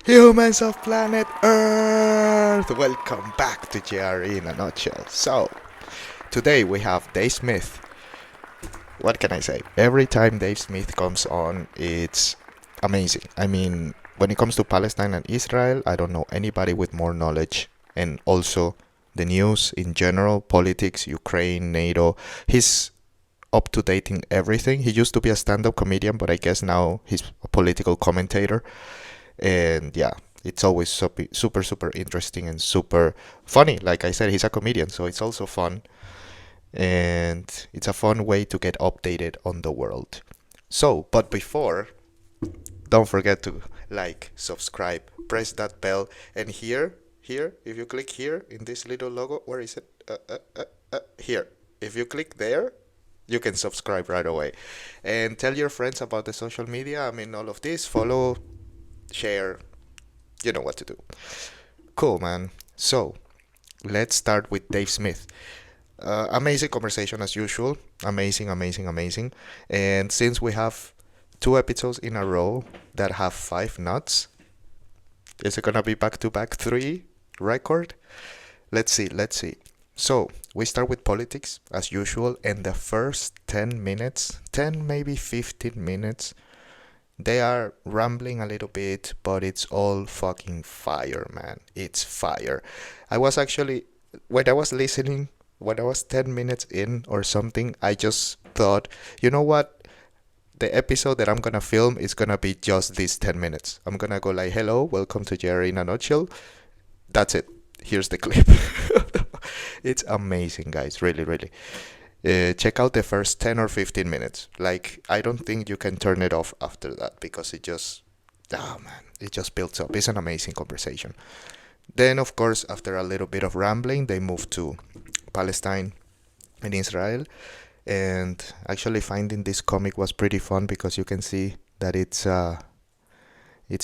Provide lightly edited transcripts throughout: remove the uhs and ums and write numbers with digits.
Humans of planet Earth! Welcome back to JRE in a nutshell. So, today we have Dave Smith. What can I say? Every time Dave Smith comes on, it's amazing. I mean, when it comes to Palestine and Israel, I don't know anybody with more knowledge, and also the news in general, politics, Ukraine, NATO. He's up to date in everything. He used to be a stand-up comedian, but I guess now he's a political commentator. And yeah, it's always super interesting and super funny. Like I said, he's a comedian, so it's also fun, and it's a fun way to get updated on the world. So, but before, don't forget to like, subscribe, press that bell, and here, if you click here in this little logo, where is it? Here. If you click there, you can subscribe right away, and tell your friends about the social media. I mean, all of this. Follow, share. You know what to do. Cool, man. So, let's start with Dave Smith. Amazing conversation as usual. Amazing. And since we have 2 episodes in a row that have 5 nuts, is it gonna be back to back 3 record? Let's see. So, we start with politics as usual, and the first 10 minutes, 10 maybe 15 minutes, they are rambling a little bit, but it's all fucking fire, man. It's fire. I was actually, when I was listening, when I was 10 minutes in or something, I just thought, you know what? The episode that I'm gonna film is gonna be just these 10 minutes. I'm gonna go like, hello, welcome to JRE in a nutshell. That's it. Here's the clip. It's amazing, guys. Really. Check out the first 10 or 15 minutes. Like, I don't think you can turn it off after that, because it just, oh man, it just builds up. It's an amazing conversation. Then, of course, after a little bit of rambling, they move to Palestine and Israel. And actually finding this comic was pretty fun, because you can see that it's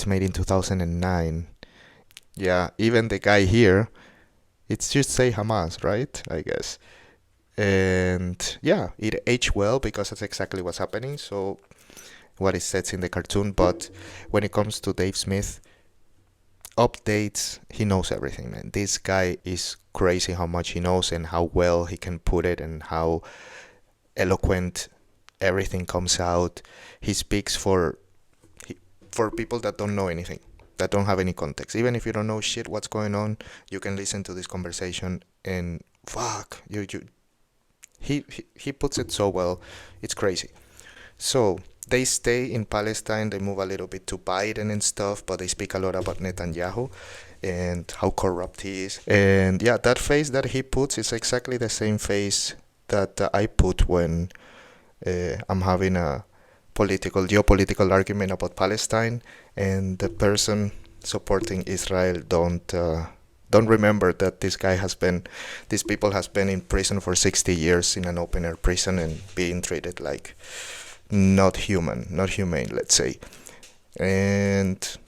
made in 2009. Yeah, even the guy here, it should say Hamas, right? I guess. And yeah, it aged well, because that's exactly what's happening. So what it says in the cartoon. But when it comes to Dave Smith, updates, he knows everything, man. This guy is crazy how much he knows and how well he can put it, and how eloquent everything comes out. He speaks for people that don't know anything, that don't have any context. Even if you don't know shit what's going on, you can listen to this conversation and fuck, he puts it so well. It's crazy. So they stay in Palestine. They move a little bit to Biden and stuff, but they speak a lot about Netanyahu and how corrupt he is. And yeah, that face that he puts is exactly the same face that I put when I'm having a geopolitical argument about Palestine, and the person supporting Israel don't remember that these people has been in prison for 60 years in an open air prison, and being treated like not humane, let's say. And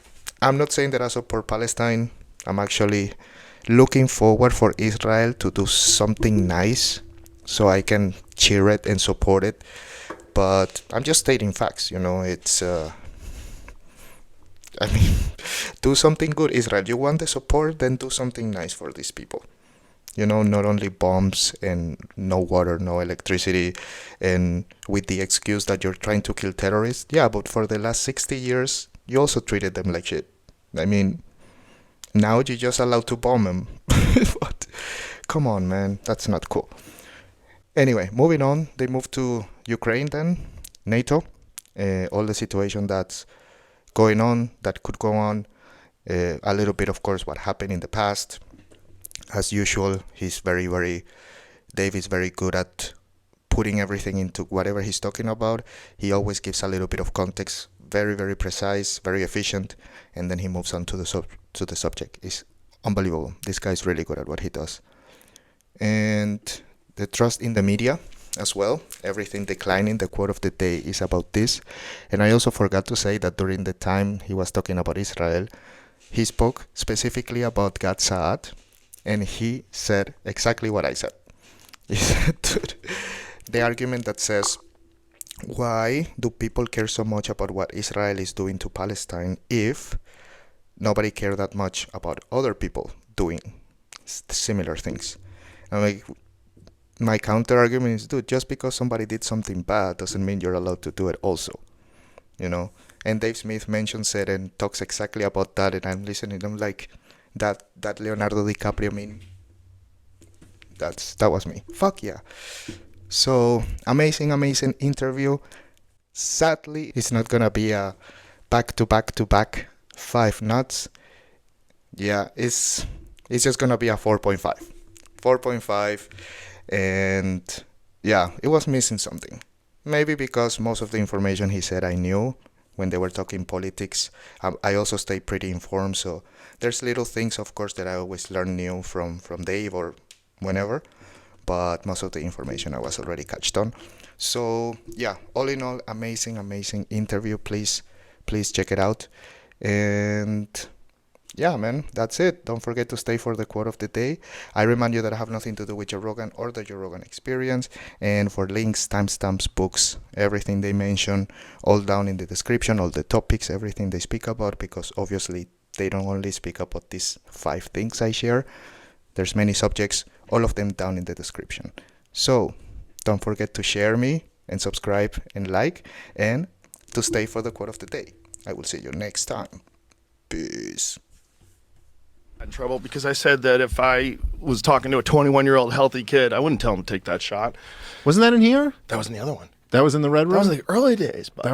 I'm not saying that I support Palestine. I'm actually looking forward for Israel to do something nice, so I can cheer it and support it. But I'm just stating facts, it's I mean, do something good, Israel. You want the support, then do something nice for these people. Not only bombs and no water, no electricity, and with the excuse that you're trying to kill terrorists. Yeah, but for the last 60 years, you also treated them like shit. I mean, now you're just allowed to bomb them. But come on, man, that's not cool. Anyway, moving on, they move to Ukraine then, NATO, all the situation that's going on, that could go on, a little bit, of course, what happened in the past. As usual, Dave is very good at putting everything into whatever he's talking about. He always gives a little bit of context, very precise, very efficient, and then he moves on to the subject. It's unbelievable. This guy is really good at what he does. And the trust in the media as well, everything declining. The quote of the day is about this. And I also forgot to say that during the time he was talking about Israel, he spoke specifically about Gad Saad, and he said exactly what I said. He said, dude, the argument that says, why do people care so much about what Israel is doing to Palestine if nobody cared that much about other people doing similar things. And like, my counter argument is, dude, just because somebody did something bad doesn't mean you're allowed to do it also, you know. And Dave Smith mentions it and talks exactly about that, and I'm listening. I'm like, that Leonardo DiCaprio meme. That was me. Fuck yeah. So amazing interview. Sadly, it's not gonna be a back to back 5 nuts. Yeah, it's just gonna be a 4.5. 4.5, and yeah, it was missing something. Maybe because most of the information he said I knew when they were talking politics. I also stay pretty informed, so there's little things, of course, that I always learn new from Dave or whenever, but most of the information I was already catched on. So yeah, all in all, amazing interview. Please check it out. And yeah, man, that's it. Don't forget to stay for the quote of the day. I remind you that I have nothing to do with Joe Rogan or the Joe Rogan Experience. And for links, timestamps, books, everything they mention, all down in the description, all the topics, everything they speak about, because obviously they don't only speak about these 5 things I share. There's many subjects, all of them down in the description. So don't forget to share me and subscribe and like, and to stay for the quote of the day. I will see you next time. Peace. In trouble because I said that if I was talking to a 21-year-old healthy kid, I wouldn't tell him to take that shot. Wasn't that in here? That was in the other one. That was in the red room? That was in the early days. But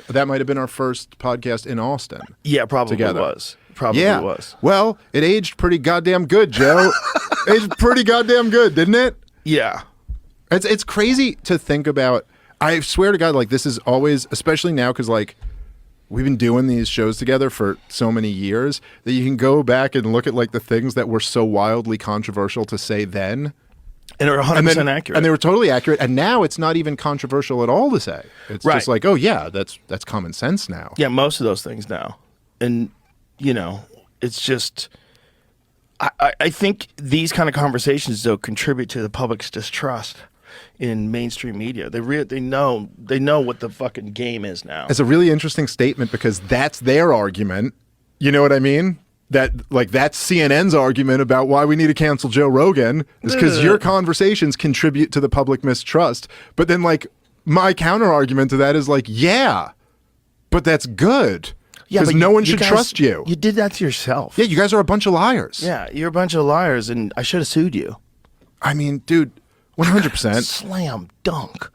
That might have been our first podcast in Austin. Yeah, probably together. Was. Probably yeah. was. Well, it aged pretty goddamn good, Joe. Aged pretty goddamn good, didn't it? Yeah. It's crazy to think about. I swear to God, like, this is always, especially now, because, like, we've been doing these shows together for so many years that you can go back and look at, like, the things that were so wildly controversial to say then. And they're 100% accurate. And they were totally accurate. And now it's not even controversial at all to say. It's just like, oh, yeah, that's common sense now. Yeah, most of those things now. And, you know, it's just... I think these kind of conversations, though, contribute to the public's distrust in mainstream media. They know what the fucking game is now. It's a really interesting statement because that's their argument. You know what I mean? That's CNN's argument about why we need to cancel Joe Rogan is because your conversations contribute to the public mistrust. But then, like, my counter argument to that is like, yeah, but that's good. Yeah, because no one should trust you. You did that to yourself. Yeah, you guys are a bunch of liars. Yeah, you're a bunch of liars, and I should have sued you. I mean, dude, 100%. Slam dunk.